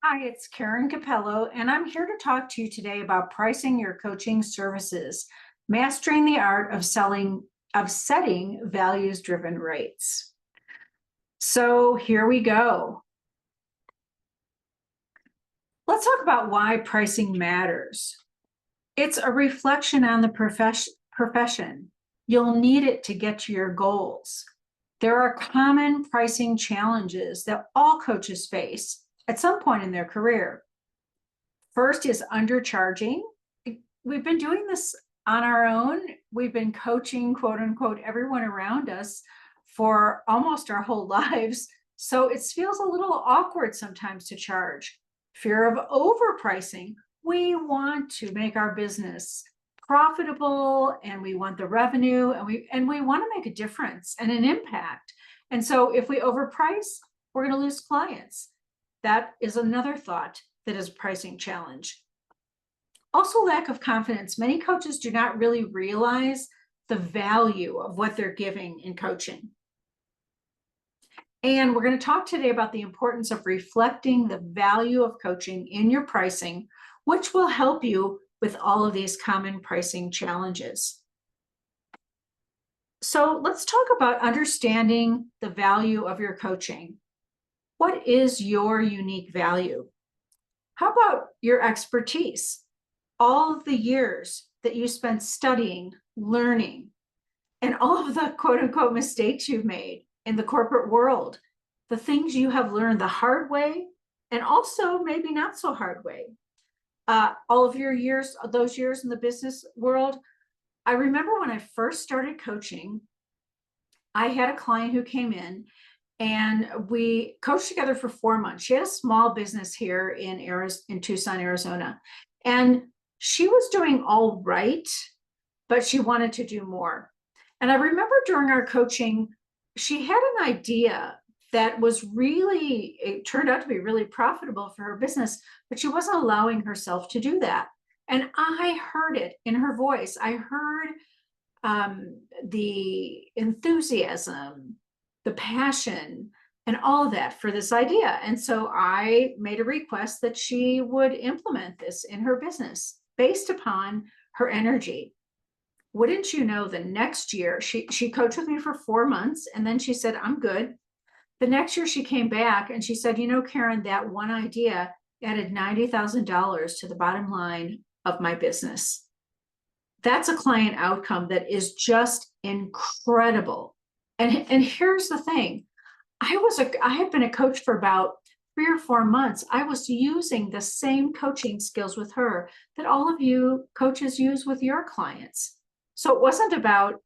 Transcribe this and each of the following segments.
Hi, it's Karen Capello, and I'm here to talk to you today about pricing your coaching services, mastering the art of setting values-driven rates. So here we go. Let's talk about why pricing matters. It's a reflection on the profession. You'll need it to get to your goals. There are common pricing challenges that all coaches face at some point in their career. First is undercharging. We've been doing this on our own. We've been coaching, quote unquote, everyone around us for almost our whole lives. So it feels a little awkward sometimes to charge. Fear of overpricing. We want to make our business profitable and we want the revenue and we want to make a difference and an impact. And so if we overprice, we're going to lose clients. That is another thought that is a pricing challenge. Also, lack of confidence. Many coaches do not really realize the value of what they're giving in coaching. And we're going to talk today about the importance of reflecting the value of coaching in your pricing, which will help you with all of these common pricing challenges. So let's talk about understanding the value of your coaching. What is your unique value? How about your expertise? All of the years that you spent studying, learning, and all of the quote unquote mistakes you've made in the corporate world, the things you have learned the hard way, and also maybe not so hard way. All of your years, those years in the business world. I remember when I first started coaching, I had a client who came in and we coached together for 4 months. She had a small business here in Tucson, Arizona. And she was doing all right, but she wanted to do more. And I remember during our coaching, she had an idea that was really, it turned out to be really profitable for her business, but she wasn't allowing herself to do that. And I heard it in her voice. I heard the enthusiasm, the passion, and all of that for this idea. And so I made a request that she would implement this in her business based upon her energy. Wouldn't you know, the next year, she coached with me for 4 months, and then she said, I'm good. The next year she came back and she said, you know, Karen, that one idea added $90,000 to the bottom line of my business. That's a client outcome that is just incredible. And here's the thing. I had been a coach for about 3 or 4 months. I was using the same coaching skills with her that all of you coaches use with your clients. So it wasn't about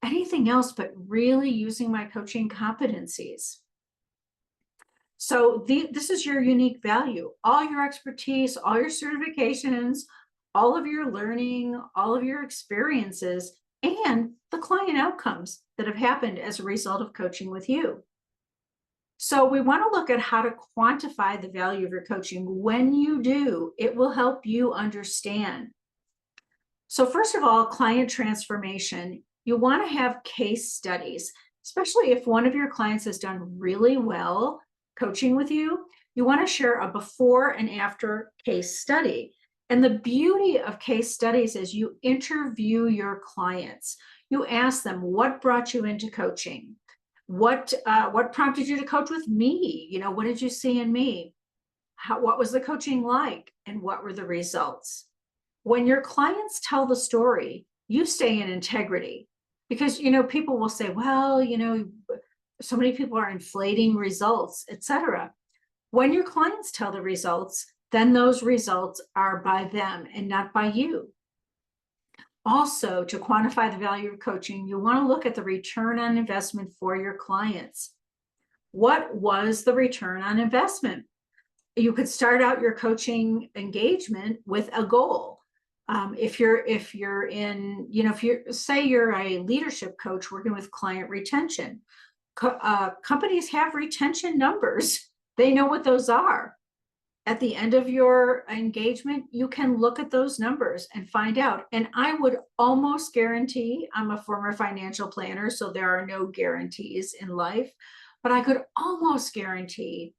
anything else, but really using my coaching competencies. So this is your unique value. All your expertise, all your certifications, all of your learning, all of your experiences, and the client outcomes that have happened as a result of coaching with you. So we want to look at how to quantify the value of your coaching. When you do, it will help you understand. So first of all, client transformation. You want to have case studies, especially if one of your clients has done really well coaching with you. You want to share a before and after case study. And the beauty of case studies is you interview your clients. You ask them, what brought you into coaching? What prompted you to coach with me? You know, what did you see in me? What was the coaching like? And what were the results? When your clients tell the story, you stay in integrity, because, you know, people will say, well, you know, so many people are inflating results, etc. When your clients tell the results, then those results are by them and not by you. Also, to quantify the value of coaching, you want to look at the return on investment for your clients. What was the return on investment? You could start out your coaching engagement with a goal. If you're in, you know, if you say you're a leadership coach working with client retention, companies have retention numbers. They know what those are. At the end of your engagement, you can look at those numbers and find out. And I would almost guarantee, I'm a former financial planner, so there are no guarantees in life, but I could almost guarantee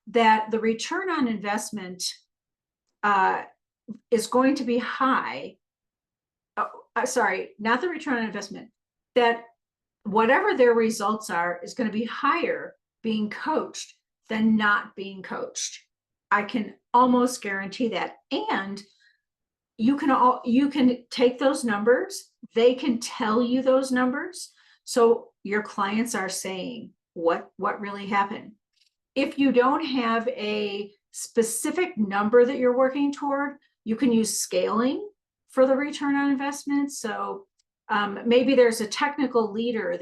that the return on investment is going to be high. Sorry, not the return on investment, that whatever their results are is going to be higher being coached than not being coached. I can almost guarantee that. And you can take those numbers, they can tell you those numbers. So your clients are saying what really happened. If you don't have a specific number that you're working toward, you can use scaling for the return on investment. So maybe there's a technical leader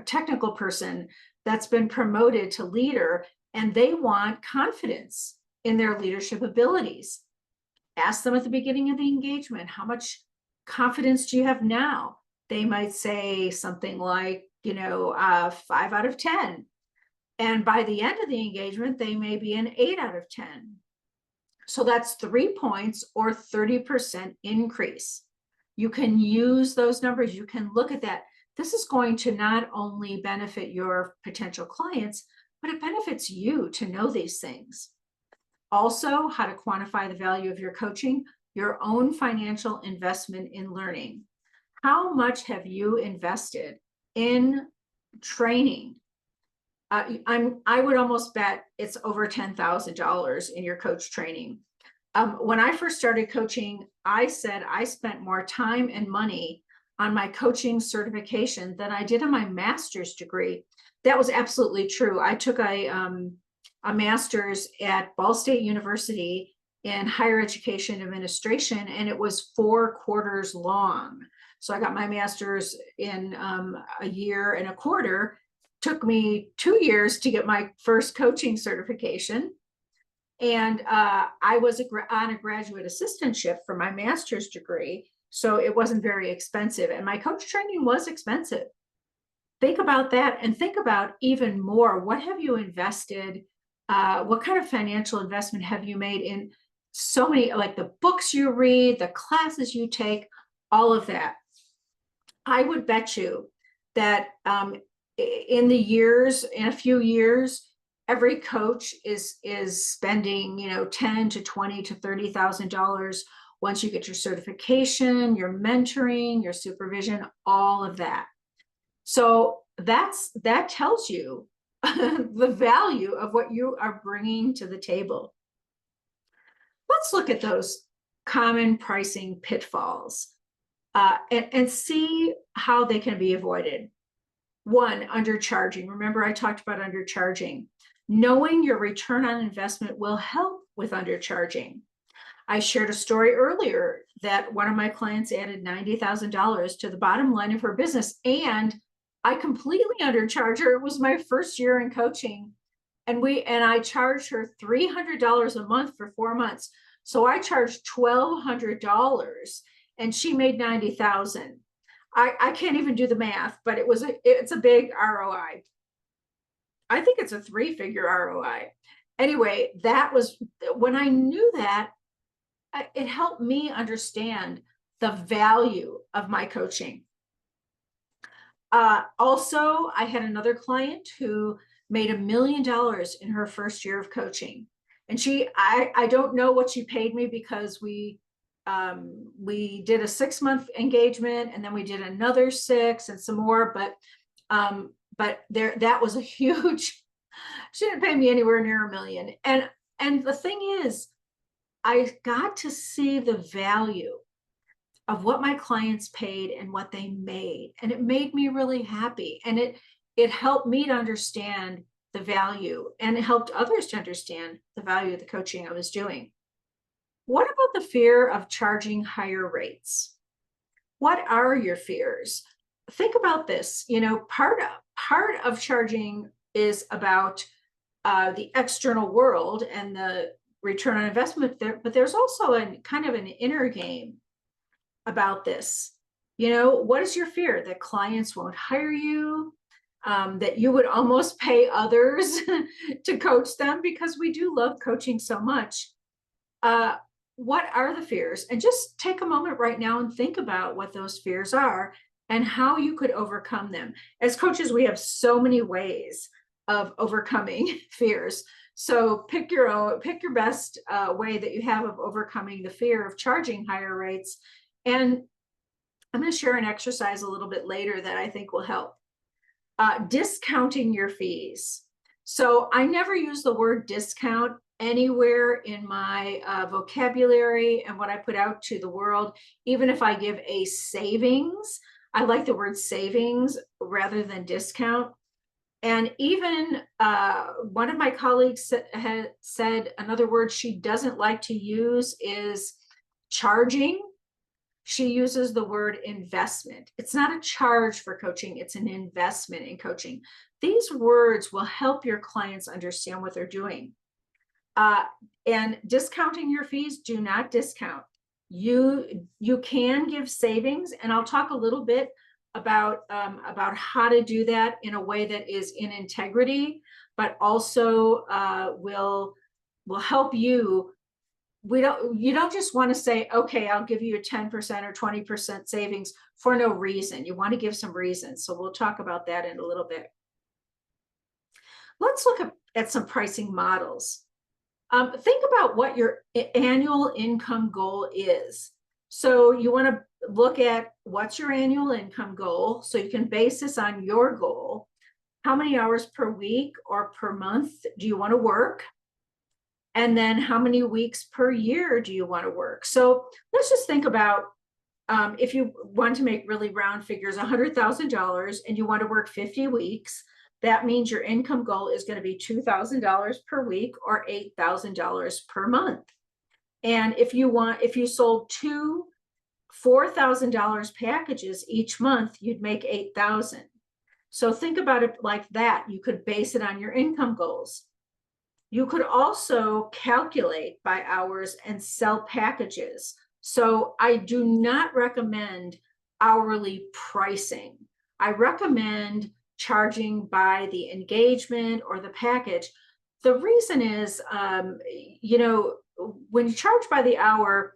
technical person that's been promoted to leader, and they want confidence in their leadership abilities. Ask them at the beginning of the engagement, how much confidence do you have now? They might say something like, 5 out of 10. And by the end of the engagement, they may be an 8 out of 10. So that's 3 points or 30% increase. You can use those numbers. You can look at that. This is going to not only benefit your potential clients, but it benefits you to know these things. Also, how to quantify the value of your coaching, your own financial investment in learning. How much have you invested in training? I would almost bet it's over $10,000 in your coach training. When I first started coaching, I said I spent more time and money on my coaching certification than I did on my master's degree. That was absolutely true. I took a master's at Ball State University in higher education administration, and it was 4 quarters long. So I got my master's in a year and a quarter. Took me 2 years to get my first coaching certification. And I was on a graduate assistantship for my master's degree. So it wasn't very expensive. And my coach training was expensive. Think about that, and think about even more. What have you invested? What kind of financial investment have you made in so many, like the books you read, the classes you take, all of that? I would bet you that in a few years, every coach is spending, $10,000 to $20,000 to $30,000 once you get your certification, your mentoring, your supervision, all of that. So that tells you the value of what you are bringing to the table. Let's look at those common pricing pitfalls and see how they can be avoided. 1, undercharging. Remember, I talked about undercharging. Knowing your return on investment will help with undercharging. I shared a story earlier that one of my clients added $90,000 to the bottom line of her business, and I completely undercharged her. It was my first year in coaching, and I charged her $300 a month for 4 months. So I charged $1,200, and she made $90,000. I can't even do the math, but it's a big ROI. I think it's a 3-figure ROI. Anyway, that was when I knew that, it helped me understand the value of my coaching. Also, I had another client who made $1 million in her first year of coaching. And I don't know what she paid me, because we did a 6-month engagement, and then we did another 6 and some more, but that was a huge, she didn't pay me anywhere near $1 million. And the thing is, I got to see the value of what my clients paid and what they made. And it made me really happy. And it helped me to understand the value, and it helped others to understand the value of the coaching I was doing. What about the fear of charging higher rates? What are your fears? Think about this. Part of charging is about the external world and the return on investment there, but there's also kind of an inner game about this. What is your fear? That clients won't hire you, that you would almost pay others to coach them, because we do love coaching so much. What are the fears? And just take a moment right now and think about what those fears are and how you could overcome them. As coaches, we have so many ways of overcoming fears. So pick your best way that you have of overcoming the fear of charging higher rates. And I'm going to share an exercise a little bit later that I think will help. Discounting your fees. So I never use the word discount anywhere in my vocabulary and what I put out to the world. Even if I give a savings, I like the word savings rather than discount. And even one of my colleagues said another word she doesn't like to use is charging. She uses the word investment. It's not a charge for coaching, it's an investment in coaching. These words will help your clients understand what they're doing. And discounting your fees, do not discount. You can give savings, and I'll talk a little bit about how to do that in a way that is in integrity, but also will help you. You don't just want to say, okay, I'll give you a 10% or 20% savings for no reason. You want to give some reasons. So we'll talk about that in a little bit. Let's look at some pricing models. Think about what your annual income goal is. So you want to look at what's your annual income goal, so you can base this on your goal. How many hours per week or per month do you want to work? And then how many weeks per year do you want to work? So let's just think about if you want to make really round figures, $100,000, and you want to work 50 weeks, that means your income goal is going to be $2,000 per week or $8,000 per month. And if you sold two $4,000 packages each month, you'd make $8,000. So think about it like that. You could base it on your income goals. You could also calculate by hours and sell packages. So I do not recommend hourly pricing. I recommend charging by the engagement or the package. The reason is, when you charge by the hour,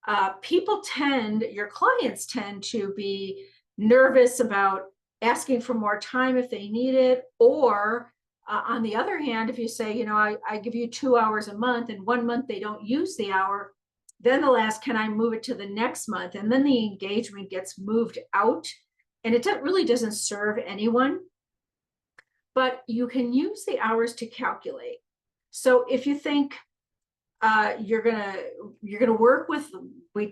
your clients tend to be nervous about asking for more time if they need it, or on the other hand, if you say, I give you 2 hours a month and 1 month they don't use the hour, then they'll ask, can I move it to the next month? And then the engagement gets moved out, and it really doesn't serve anyone. But you can use the hours to calculate. So if you think you're gonna work with, we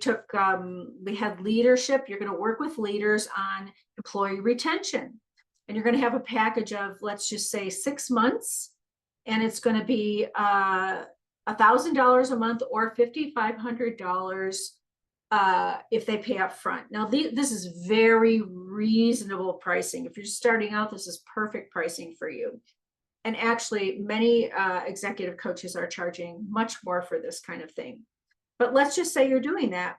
had leadership, you're gonna work with leaders on employee retention. And you're going to have a package of, let's just say, 6 months, and it's going to be $1,000 a month or $5,500 if they pay up front. Now, this is very reasonable pricing. If you're starting out, this is perfect pricing for you. And actually, many executive coaches are charging much more for this kind of thing. But let's just say you're doing that.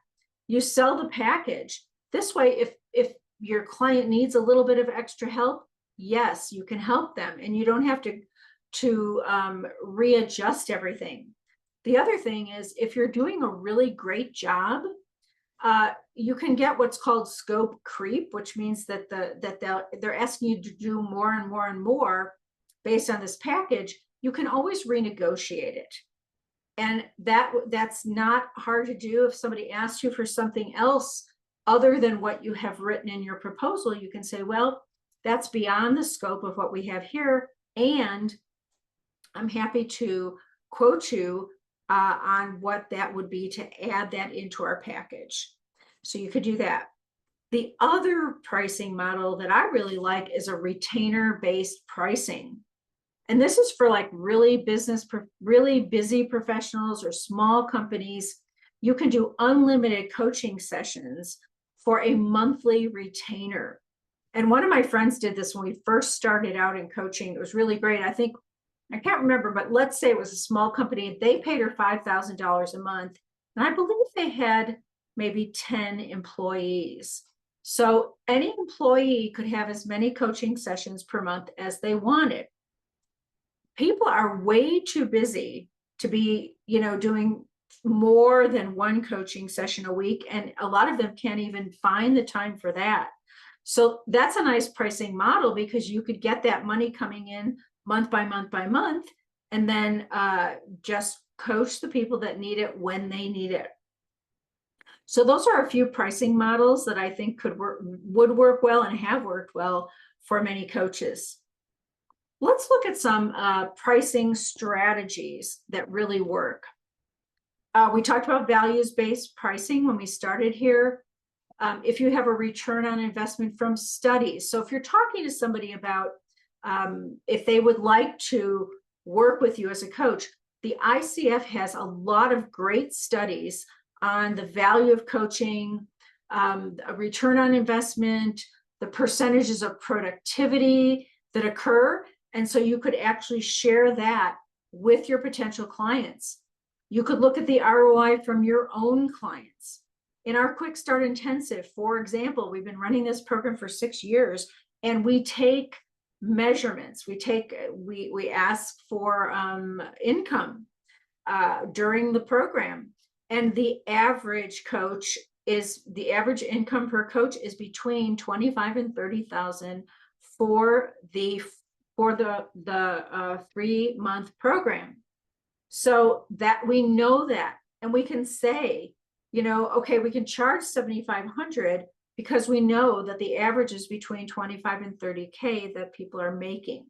You sell the package. This way, if your client needs a little bit of extra help, yes, you can help them, and you don't have to readjust everything. The other thing is, if you're doing a really great job, you can get what's called scope creep, which means that they're asking you to do more and more and more based on this package. You can always renegotiate it, and that's not hard to do. If somebody asks you for something else other than what you have written in your proposal, you can say, well, that's beyond the scope of what we have here, and I'm happy to quote you on what that would be to add that into our package. So you could do that. The other pricing model that I really like is a retainer-based pricing. And this is for like really busy professionals or small companies. You can do unlimited coaching sessions for a monthly retainer. And one of my friends did this when we first started out in coaching. It was really great. I can't remember, but let's say it was a small company. They paid her $5,000 a month. And I believe they had maybe 10 employees. So any employee could have as many coaching sessions per month as they wanted. People are way too busy to be, doing more than one coaching session a week. And a lot of them can't even find the time for that. So that's a nice pricing model, because you could get that money coming in month by month by month, and then just coach the people that need it when they need it. So those are a few pricing models that I think would work well and have worked well for many coaches. Let's look at some pricing strategies that really work. We talked about values-based pricing when we started here. If you have a return on investment from studies. So if you're talking to somebody about if they would like to work with you as a coach, the ICF has a lot of great studies on the value of coaching, a return on investment, the percentages of productivity that occur. And so you could actually share that with your potential clients. You could look at the ROI from your own clients. In our Quick Start Intensive, for example, we've been running this program for 6 years, and we take measurements. We ask for income during the program, and the average income per coach is between 25 and 30,000 for the 3-month program. So that we know that, and we can say, okay, we can charge 7,500 because we know that the average is between 25 and 30K that people are making.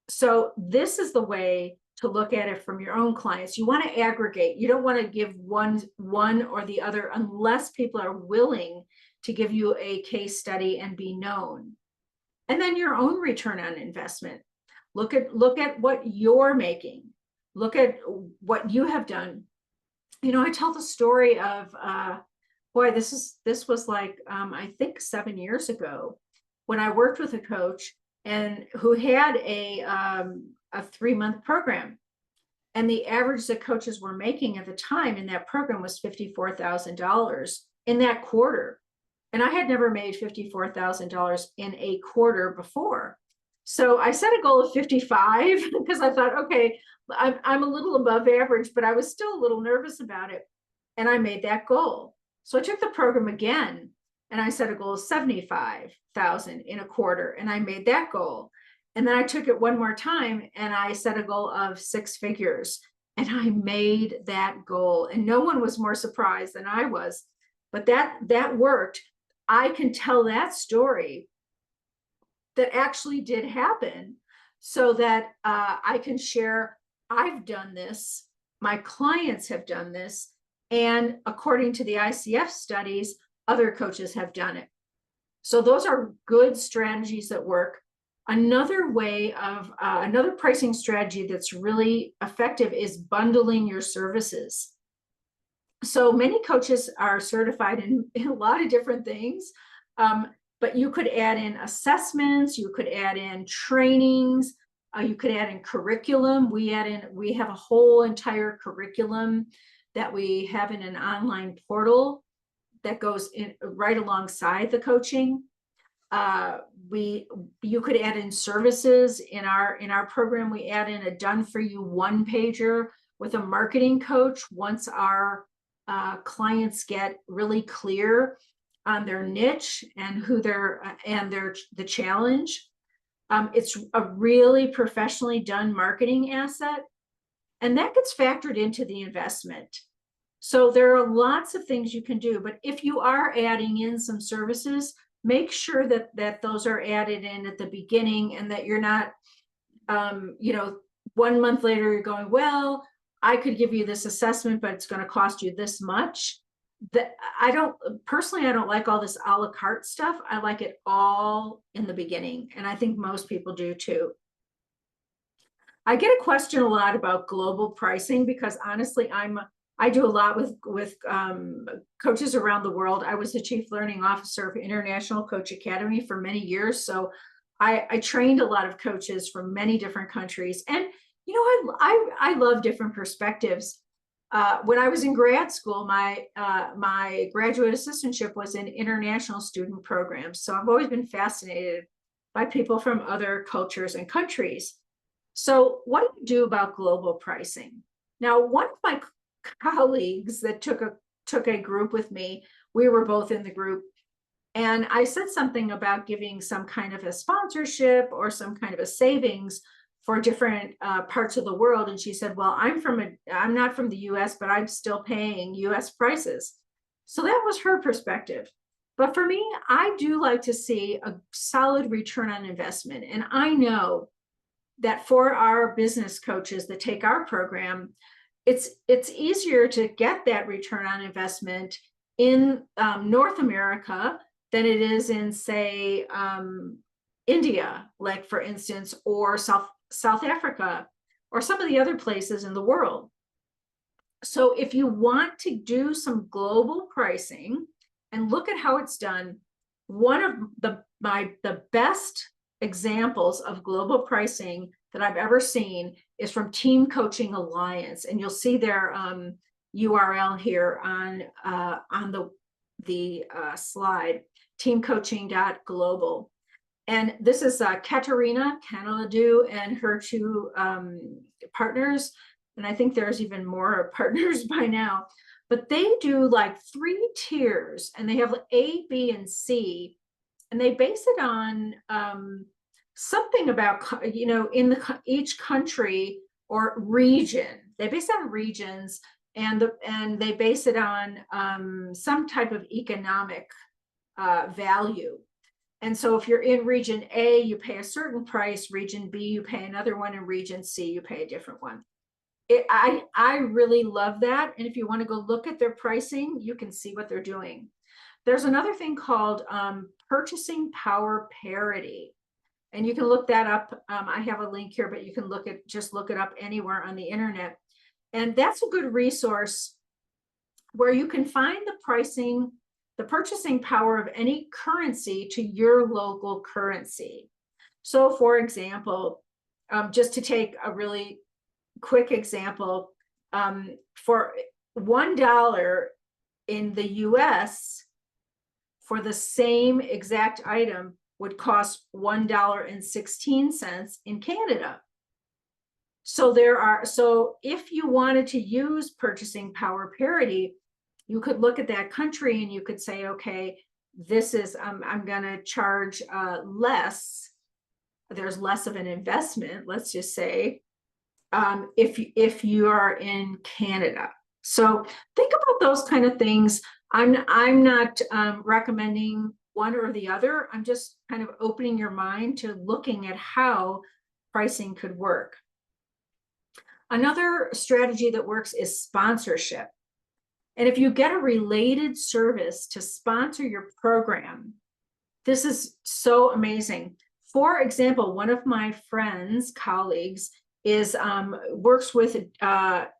So this is the way to look at it from your own clients. You want to aggregate. You don't want to give one or the other unless people are willing to give you a case study and be known. And then your own return on investment. Look at what you're making. Look at what you have done. I tell the story of, this was like, I think 7 years ago when I worked with a coach and who had a 3-month program. And the average that coaches were making at the time in that program was $54,000 in that quarter. And I had never made $54,000 in a quarter before. So I set a goal of 55 because I thought, okay, I'm a little above average, but I was still a little nervous about it. And I made that goal. So I took the program again and I set a goal of 75,000 in a quarter, and I made that goal. And then I took it one more time and I set a goal of 6 figures, and I made that goal. And no one was more surprised than I was, but that worked. I can tell that story that actually did happen so that I can share, I've done this, my clients have done this, and according to the ICF studies, other coaches have done it. So those are good strategies that work. Another way of, another pricing strategy that's really effective is bundling your services. So many coaches are certified in a lot of different things, but you could add in assessments, you could add in trainings, you could add in curriculum. We have a whole entire curriculum that we have in an online portal that goes in right alongside the coaching. You could add in services. In our program, we add in a done for you 1-pager with a marketing coach once our clients get really clear on their niche and who the challenge. It's a really professionally done marketing asset, and that gets factored into the investment. So there are lots of things you can do, but if you are adding in some services, make sure that those are added in at the beginning, and that you're not, 1 month later you're going, well, I could give you this assessment, but it's going to cost you this much. I don't like all this a la carte stuff. I like it all in the beginning, and I think most people do too. I get a question a lot about global pricing because honestly, I do a lot with coaches around the world. I was the chief learning officer of International Coach Academy for many years, so I trained a lot of coaches from many different countries, and I love different perspectives. When I was in grad school, my graduate assistantship was in international student programs, so I've always been fascinated by people from other cultures and countries. So what do you do about global pricing? Now, one of my colleagues that took a group with me, we were both in the group, And I said something about giving some kind of a sponsorship or some kind of a savings for different parts of the world. And she said, well, I'm not from the US, but I'm still paying US prices. So that was her perspective. But for me, I do like to see a solid return on investment. And I know that for our business coaches that take our program, it's easier to get that return on investment in North America than it is in, say, India, like for instance, or South Africa, or some of the other places in the world. So if you want to do some global pricing and look at how it's done, one of the best examples of global pricing that I've ever seen is from Team Coaching Alliance, and you'll see their URL here on the slide, teamcoaching.global. And this is Katerina Canaladu and her two partners. And I think there's even more partners by now, but they do like 3 tiers, and they have A, B, and C, and they base it on something about, in each country or region. They base it on regions, and they base it on some type of economic value. And so if you're in region A, you pay a certain price, region B, you pay another one, and region C, you pay a different one. I really love that. And if you want to go look at their pricing, you can see what they're doing. There's another thing called purchasing power parity. And you can look that up. I have a link here, but you can just look it up anywhere on the internet. And that's a good resource where you can find the pricing, the purchasing power of any currency to your local currency. So for example, just to take a really quick example, for $1 in the US for the same exact item would cost $1.16 in Canada. So if you wanted to use purchasing power parity, you could look at that country and you could say, okay, this is, I'm gonna charge less. There's less of an investment, let's just say, if you are in Canada. So think about those kind of things. I'm not recommending one or the other. I'm just kind of opening your mind to looking at how pricing could work. Another strategy that works is sponsorship. And if you get a related service to sponsor your program, this is so amazing. For example, one of my friends, colleagues, works with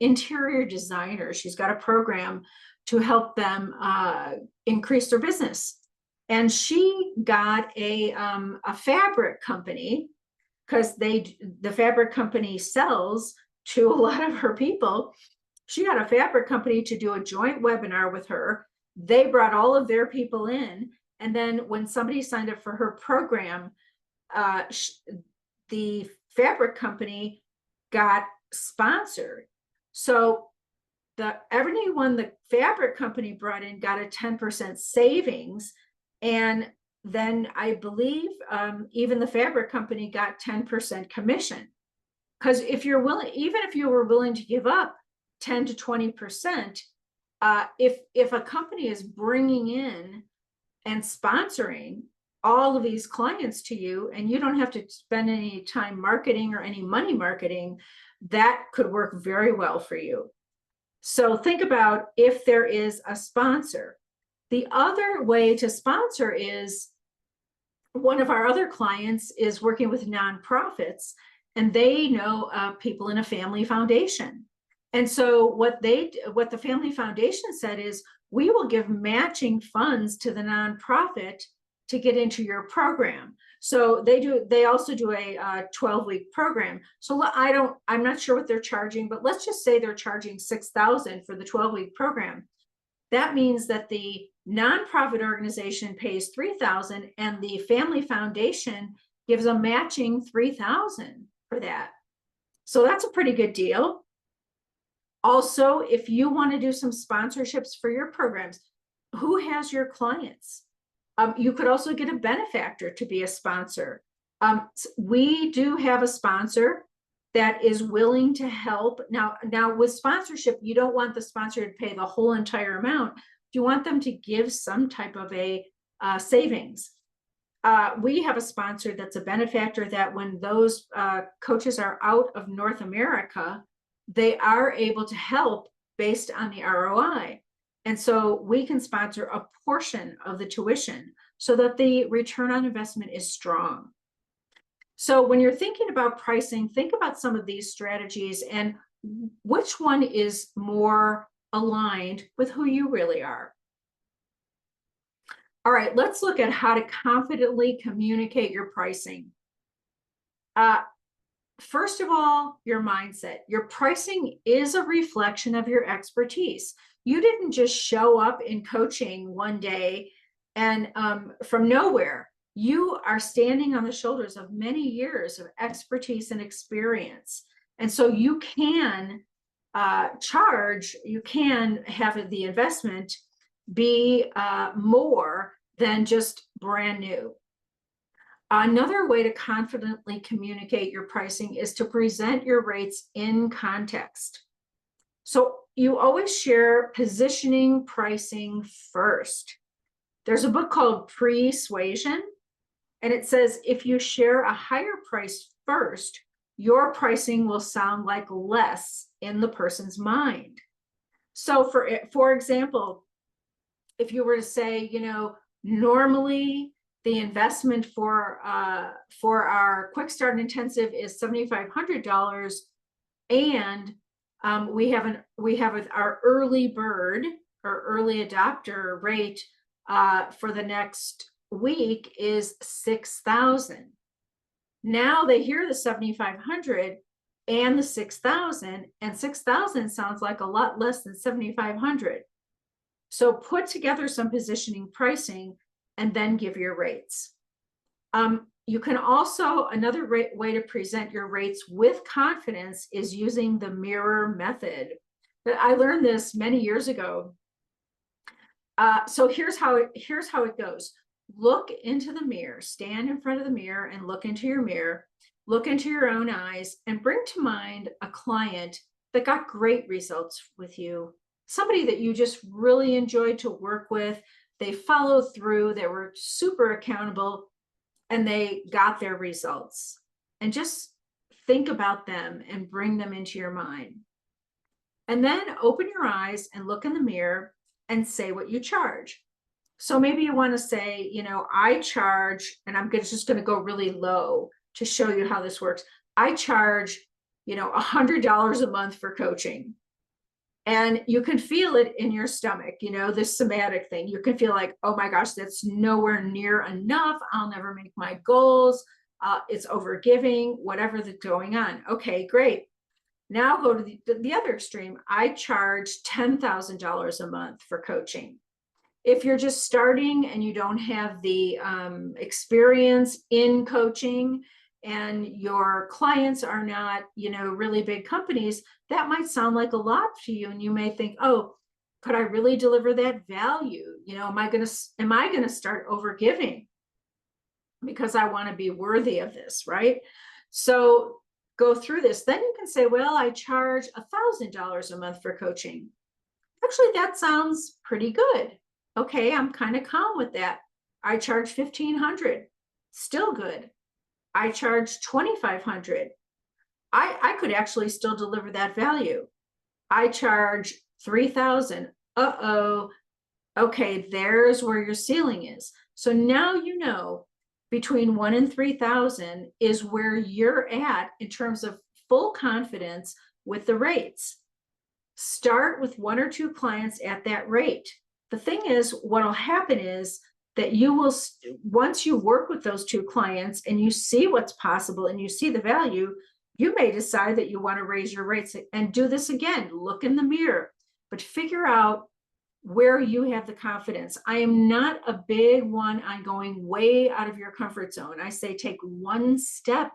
interior designers. She's got a program to help them increase their business. And she got a fabric company, because the fabric company sells to a lot of her people. She got a fabric company to do a joint webinar with her. They brought all of their people in. And then when somebody signed up for her program, the fabric company got sponsored. So everyone the fabric company brought in got a 10% savings. And then I believe even the fabric company got 10% commission. Because if you're willing, even if you were willing to give up 10 to 20%, if a company is bringing in and sponsoring all of these clients to you, and you don't have to spend any time marketing or any money marketing, that could work very well for you. So think about if there is a sponsor. The other way to sponsor is, one of our other clients is working with nonprofits, and they know people in a family foundation. And so what the family foundation said is, we will give matching funds to the nonprofit to get into your program. So they also do a 12-week program. So I'm not sure what they're charging, but let's just say they're charging $6,000 for the 12-week program. That means that the nonprofit organization pays $3,000 and the family foundation gives a matching $3,000 for that. So that's a pretty good deal. Also, if you want to do some sponsorships for your programs, who has your clients? You could also get a benefactor to be a sponsor. We do have a sponsor that is willing to help. Now with sponsorship, you don't want the sponsor to pay the whole entire amount. You want them to give some type of a savings. We have a sponsor that's a benefactor that when those coaches are out of North America, they are able to help based on the ROI. And so we can sponsor a portion of the tuition so that the return on investment is strong. So when you're thinking about pricing, think about some of these strategies and which one is more aligned with who you really are. All right, let's look at how to confidently communicate your pricing. First of all, your mindset. Your pricing is a reflection of your expertise. You didn't just show up in coaching one day and from nowhere. You are standing on the shoulders of many years of expertise and experience. And so you can charge, you can have the investment be more than just brand new. Another way to confidently communicate your pricing is to present your rates in context. So you always share positioning pricing first. There's a book called Persuasion, and it says if you share a higher price first, your pricing will sound like less in the person's mind. So for example, if you were to say, normally the investment for our quick start intensive is $7,500, and we have our early bird or early adopter rate for the next week is $6,000. Now they hear the $7,500 and the $6,000, and $6,000 sounds like a lot less than $7,500. So put together some positioning pricing and then give your rates. You can also, another way to present your rates with confidence is using the mirror method. I learned this many years ago. So here's how it goes. Look into the mirror, stand in front of the mirror and look into your mirror, look into your own eyes and bring to mind a client that got great results with you. Somebody that you just really enjoyed to work with. They followed through, they were super accountable, and they got their results. And just think about them and bring them into your mind. And then open your eyes and look in the mirror and say what you charge. So maybe you want to say, I charge, and I'm just going to go really low to show you how this works. I charge, $100 a month for coaching. And you can feel it in your stomach, this somatic thing. You can feel like, oh my gosh, that's nowhere near enough. I'll never make my goals. It's overgiving, whatever that's going on. Okay, great. Now go to the other extreme. I charge $10,000 a month for coaching. If you're just starting and you don't have the experience in coaching and your clients are not, really big companies, that might sound like a lot to you. And you may think, oh, could I really deliver that value? Am I going to start overgiving because I want to be worthy of this, right? So go through this. Then you can say, well, I charge $1,000 a month for coaching. Actually, that sounds pretty good. Okay, I'm kind of calm with that. I charge $1,500, still good. I charge $2,500. I could actually still deliver that value. I charge $3,000. Uh-oh. Okay, there's where your ceiling is. So now between 1 and 3,000 is where you're at in terms of full confidence with the rates. Start with 1 or 2 clients at that rate. The thing is, what'll happen is that you will, once you work with those 2 clients and you see what's possible and you see the value, you may decide that you want to raise your rates and do this again. Look in the mirror, but figure out where you have the confidence. I am not a big one on going way out of your comfort zone. I say take 1 step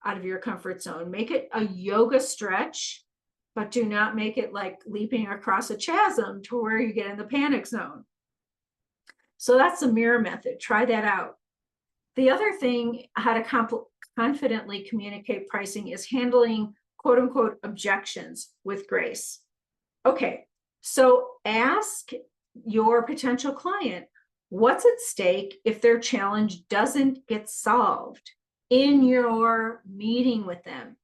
out of your comfort zone. Make it a yoga stretch, but do not make it like leaping across a chasm to where you get in the panic zone. So that's the mirror method. Try that out. The other thing, how to confidently communicate pricing, is handling quote unquote objections with grace. Okay, so ask your potential client, what's at stake if their challenge doesn't get solved in your meeting with them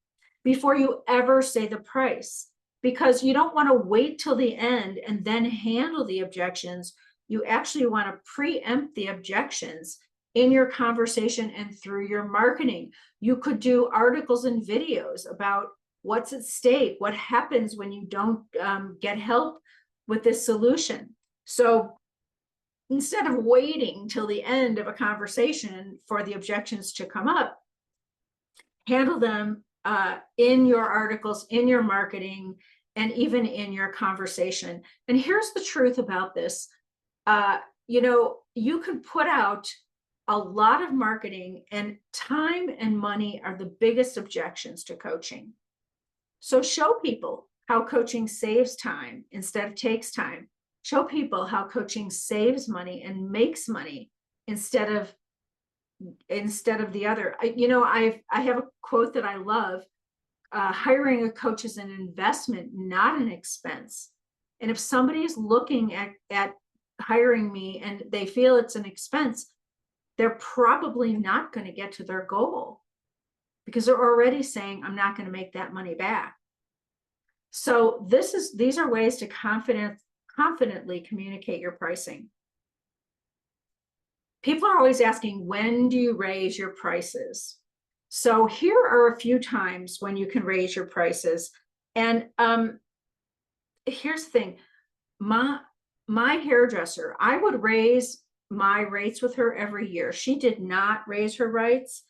before you ever say the price? Because you don't want to wait till the end and then handle the objections. You actually want to preempt the objections in your conversation and through your marketing. You could do articles and videos about what's at stake, what happens when you don't get help with this solution. So instead of waiting till the end of a conversation for the objections to come up, handle them in your articles, in your marketing, and even in your conversation. And here's the truth about this. You can put out a lot of marketing, and time and money are the biggest objections to coaching. So show people how coaching saves time instead of takes time. Show people how coaching saves money and makes money instead of the other. I have a quote that I love. Hiring a coach is an investment, not an expense. And if somebody is looking at hiring me and they feel it's an expense, they're probably not going to get to their goal because they're already saying, I'm not going to make that money back. So these are ways to confidently communicate your pricing. People are always asking, when do you raise your prices? So here are a few times when you can raise your prices. And here's the thing, my hairdresser, I would raise my rates with her every year. She did not raise her rates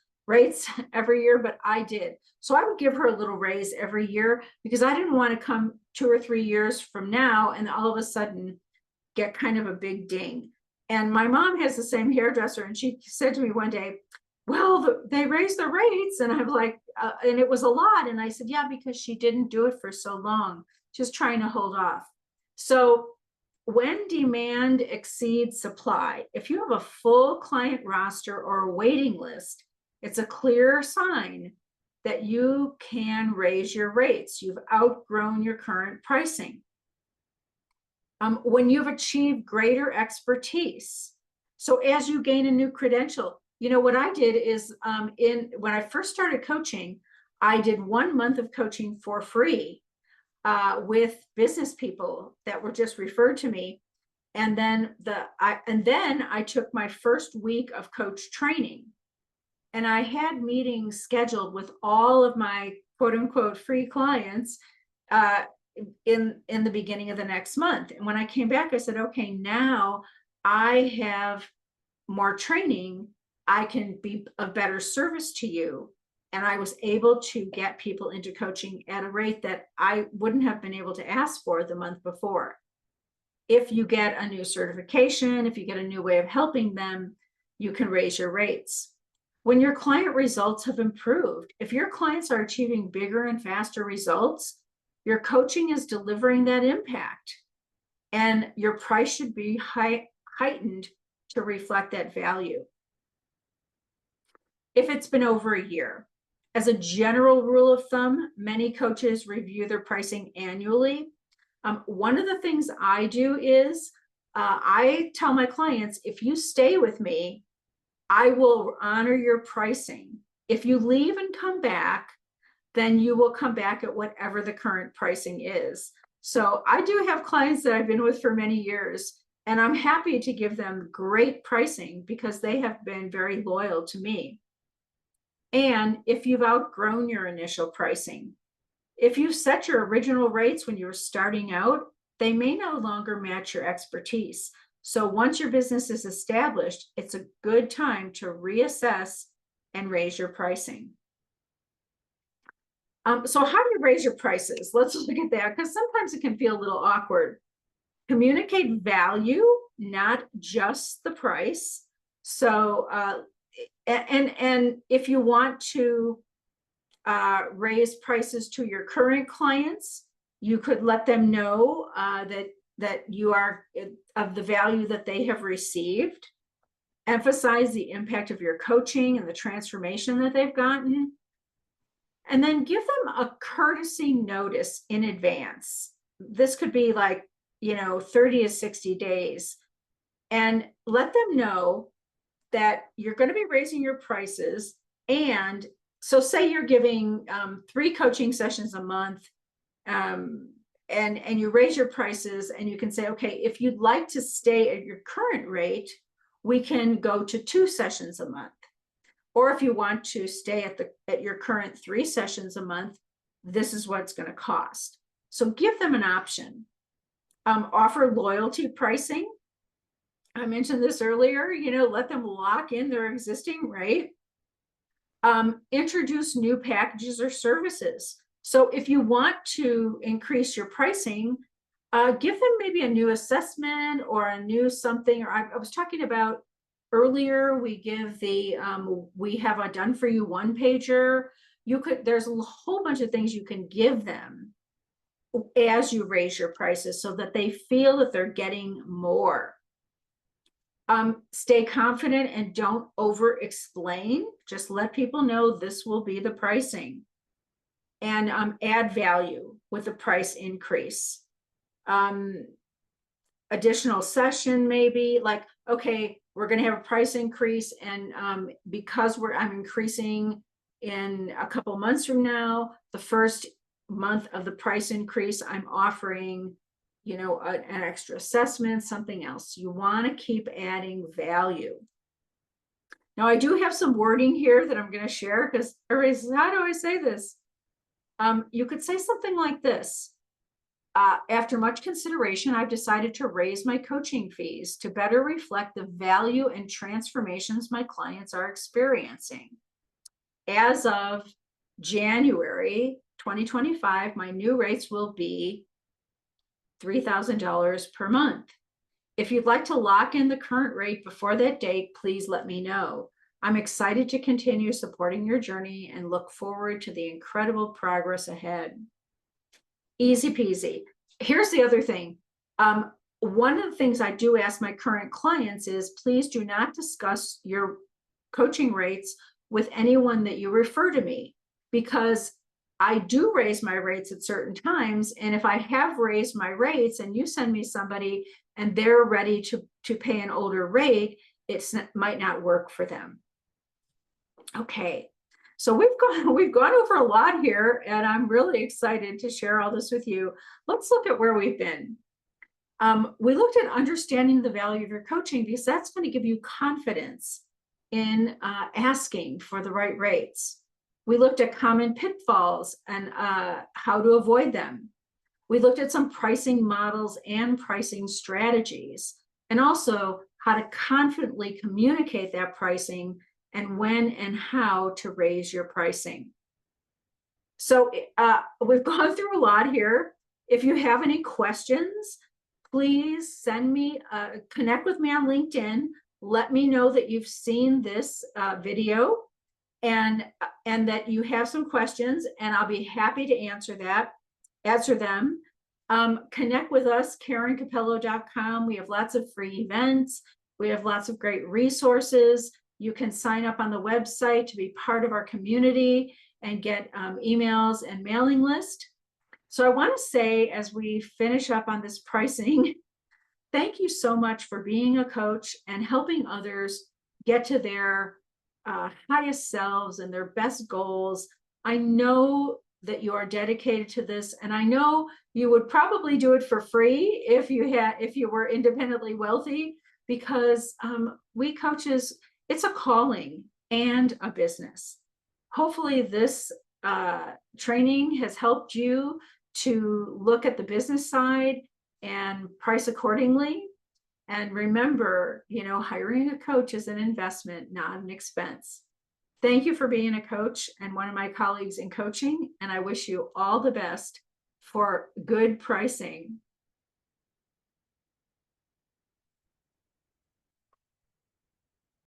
every year, but I did. So I would give her a little raise every year because I didn't want to come 2 or 3 years from now and all of a sudden get kind of a big ding. And my mom has the same hairdresser, and she said to me one day, well, they raised the rates. And I'm like, and it was a lot. And I said, yeah, because she didn't do it for so long. Just trying to hold off. So when demand exceeds supply, if you have a full client roster or a waiting list, it's a clear sign that you can raise your rates. You've outgrown your current pricing. When you've achieved greater expertise. So as you gain a new credential, what I did is when I first started coaching, I did 1 month of coaching for free with business people that were just referred to me. And then I took my first week of coach training, and I had meetings scheduled with all of my quote unquote free clients in the beginning of the next month. And when I came back, I said, okay, now I have more training. I can be of better service to you. And I was able to get people into coaching at a rate that I wouldn't have been able to ask for the month before. If you get a new certification, if you get a new way of helping them, you can raise your rates. When your client results have improved, if your clients are achieving bigger and faster results, your coaching is delivering that impact, and your price should be heightened to reflect that value. If it's been over a year, as a general rule of thumb, many coaches review their pricing annually. One of the things I do is I tell my clients, if you stay with me, I will honor your pricing. If you leave and come back, then you will come back at whatever the current pricing is. So I do have clients that I've been with for many years, and I'm happy to give them great pricing because they have been very loyal to me. And if you've outgrown your initial pricing, if you set your original rates when you were starting out, they may no longer match your expertise. So once your business is established, it's a good time to reassess and raise your pricing. So how do you raise your prices? Let's look at that, because sometimes it can feel a little awkward. Communicate value, not just the price. So, and if you want to raise prices to your current clients, you could let them know that that you are of the value that they have received. Emphasize the impact of your coaching and the transformation that they've gotten. And then give them a courtesy notice in advance. This could be like, 30 to 60 days. And let them know that you're going to be raising your prices. And so say you're giving 3 coaching sessions a month, and you raise your prices, and you can say, okay, if you'd like to stay at your current rate, we can go to 2 sessions a month. Or if you want to stay at your current 3 sessions a month, this is what it's going to cost. So give them an option. Offer loyalty pricing. I mentioned this earlier, let them lock in their existing rate. Introduce new packages or services. So if you want to increase your pricing, give them maybe a new assessment or a new something. Or I was talking about earlier, we give we have a done for you 1-pager. There's a whole bunch of things you can give them as you raise your prices so that they feel that they're getting more. Stay confident and don't over explain. Just let people know this will be the pricing. And add value with the price increase. Additional session, maybe like, okay, we're going to have a price increase, and because I'm increasing in a couple months from now, the first month of the price increase, I'm offering, an extra assessment, something else. You want to keep adding value. Now, I do have some wording here that I'm going to share because everybody says, how do I say this? You could say something like this. After much consideration, I've decided to raise my coaching fees to better reflect the value and transformations my clients are experiencing. As of January 2025, my new rates will be $3,000 per month. If you'd like to lock in the current rate before that date, please let me know. I'm excited to continue supporting your journey and look forward to the incredible progress ahead. Easy peasy. Here's the other thing. One of the things I do ask my current clients is, please do not discuss your coaching rates with anyone that you refer to me, because I do raise my rates at certain times. And if I have raised my rates and you send me somebody and they're ready to pay an older rate, it might not work for them. Okay. So we've gone over a lot here, and I'm really excited to share all this with you. Let's look at where we've been. We looked at understanding the value of your coaching, because that's going to give you confidence in asking for the right rates. We looked at common pitfalls and how to avoid them. We looked at some pricing models and pricing strategies, and also how to confidently communicate that pricing and when and how to raise your pricing. So we've gone through a lot here. If you have any questions, please connect with me on LinkedIn. Let me know that you've seen this video and that you have some questions, and I'll be happy to answer them. Connect with us, KarenCapello.com. We have lots of free events. We have lots of great resources. You can sign up on the website to be part of our community and get emails and mailing list. So I want to say, as we finish up on this pricing, thank you so much for being a coach and helping others get to their highest selves and their best goals. I know that you are dedicated to this, and I know you would probably do it for free if you were independently wealthy, because we coaches, it's a calling and a business. Hopefully this training has helped you to look at the business side and price accordingly. And remember, hiring a coach is an investment, not an expense. Thank you for being a coach and one of my colleagues in coaching, and I wish you all the best for good pricing.